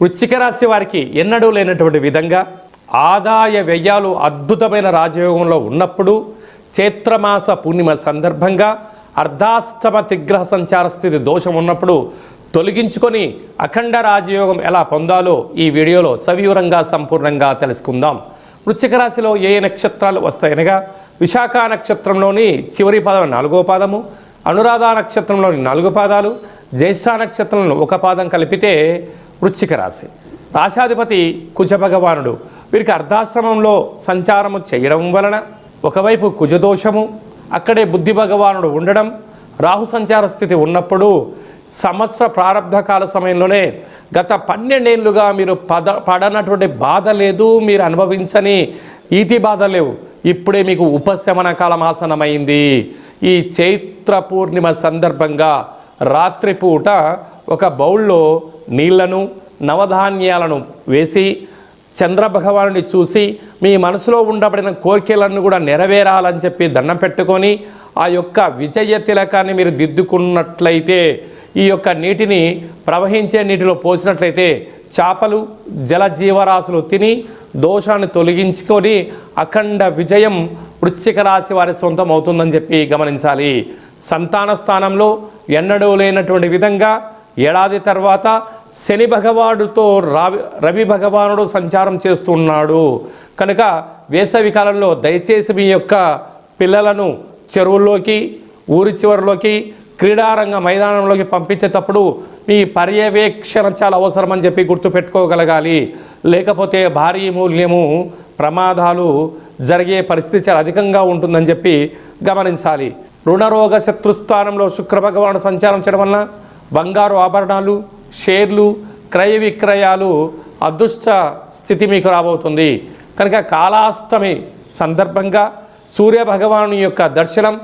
వృశ్చిక రాశి వారికి ఎన్నడూ లేనటువంటి విధంగా ఆదాయ వ్యయాలు అద్భుతమైన రాజయోగంలో ఉన్నప్పుడు చైత్రమాస పూర్ణిమ సందర్భంగా అర్ధాష్టమ తిగ్రహ సంచార స్థితి దోషం ఉన్నప్పుడు తొలగించుకొని అఖండ రాజయోగం ఎలా పొందాలో ఈ వీడియోలో సవివరంగా సంపూర్ణంగా తెలుసుకుందాం. వృశ్చిక రాశిలో ఏ నక్షత్రాలు వస్తాయనగా విశాఖ నక్షత్రంలోని చివరి పాదం 4వ పాదము, అనురాధ నక్షత్రంలోని 4 పాదాలు, జ్యేష్ఠ నక్షత్రంలో 1 పాదం కలిపితే వృశ్చిక రాశి. రాశాధిపతి కుజ భగవానుడు. వీరికి అర్ధాశ్రమంలో సంచారము చేయడం వలన ఒకవైపు కుజదోషము, అక్కడే బుద్ధి భగవానుడు ఉండడం, రాహు సంచార స్థితి ఉన్నప్పుడు సంవత్సర ప్రారంభ కాల సమయంలోనే గత 12 ఏళ్ళుగా మీరు పడనటువంటి బాధ లేదు, మీరు అనుభవించని ఈతి బాధ లేవు. ఇప్పుడే మీకు ఉపశమన కాలం ఆసనమైంది. ఈ చైత్ర పూర్ణిమ సందర్భంగా రాత్రిపూట ఒక బౌల్లో నీళ్లను నవధాన్యాలను వేసి చంద్రభగవానుని చూసి మీ మనసులో ఉండబడిన కోరికలను కూడా నెరవేరాలని చెప్పి దండం పెట్టుకొని ఆ యొక్క విజయ తిలకాన్ని మీరు దిద్దుకున్నట్లయితే, ఈ యొక్క నీటిని ప్రవహించే నీటిలో పోసినట్లయితే చేపలు జలజీవరాశులు తిని దోషాన్ని తొలగించుకొని అఖండ విజయం వృశ్చిక రాశి వారి సొంతం అవుతుందని చెప్పి గమనించాలి. సంతాన స్థానంలో ఎన్నడూ లేనటువంటి విధంగా ఏడాది తర్వాత శని భగవానుడితో రవి భగవానుడు సంచారం చేస్తున్నాడు కనుక వేసవి కాలంలో దయచేసి మీ యొక్క పిల్లలను చెరువుల్లోకి, ఊరి చివరిలోకి, క్రీడారంగ మైదానంలోకి పంపించేటప్పుడు మీ పర్యవేక్షణ చాలా అవసరమని చెప్పి గుర్తుపెట్టుకోగలగాలి. లేకపోతే భారీ మూల్యము ప్రమాదాలు జరిగే పరిస్థితి చాలా అధికంగా ఉంటుందని చెప్పి గమనించాలి. రుణరోగ శత్రుస్థానంలో శుక్ర భగవానుడు సంచారం చేయడం వలన బంగారు ఆభరణాలు, షేర్లు, క్రయ విక్రయాలు అదృష్ట స్థితి మీకు రాబోతుంది కనుక కాలాష్టమి సందర్భంగా సూర్య భగవాను యొక్క దర్శనం,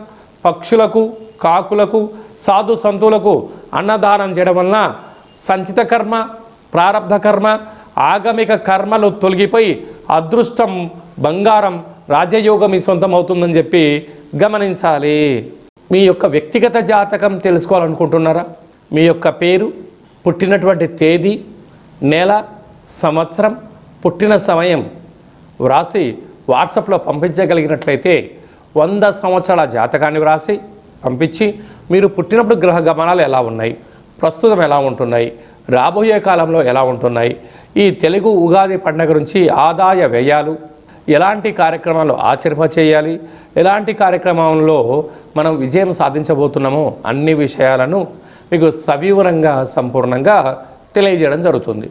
పక్షులకు, కాకులకు, సాధు సంతులకు అన్నదానం చేయడం వలన సంచిత కర్మ, ప్రారబ్ధ కర్మ, ఆగమిక కర్మలు తొలగిపోయి అదృష్టం, బంగారం, రాజయోగం మీ సొంతం అవుతుందని చెప్పి గమనించాలి. మీ యొక్క వ్యక్తిగత జాతకం తెలుసుకోవాలనుకుంటున్నారా? మీ యొక్క పేరు, పుట్టినటువంటి తేదీ, నెల, సంవత్సరం, పుట్టిన సమయం వ్రాసి వాట్సాప్లో పంపించగలిగినట్లయితే 100 సంవత్సరాల జాతకాన్ని వ్రాసి పంపించి మీరు పుట్టినప్పుడు గ్రహ గమనాలు ఎలా ఉన్నాయి, ప్రస్తుతం ఎలా ఉంటున్నాయి, రాబోయే కాలంలో ఎలా ఉంటున్నాయి, ఈ తెలుగు ఉగాది పండుగ నుంచి ఆదాయ వ్యయాలు, ఎలాంటి కార్యక్రమాలు ఆచరింపచేయాలి, ఎలాంటి కార్యక్రమంలో మనం విజయం సాధించబోతున్నామో అన్ని విషయాలను మీకు సవివరంగా సంపూర్ణంగా తెలియజేయడం జరుగుతుంది.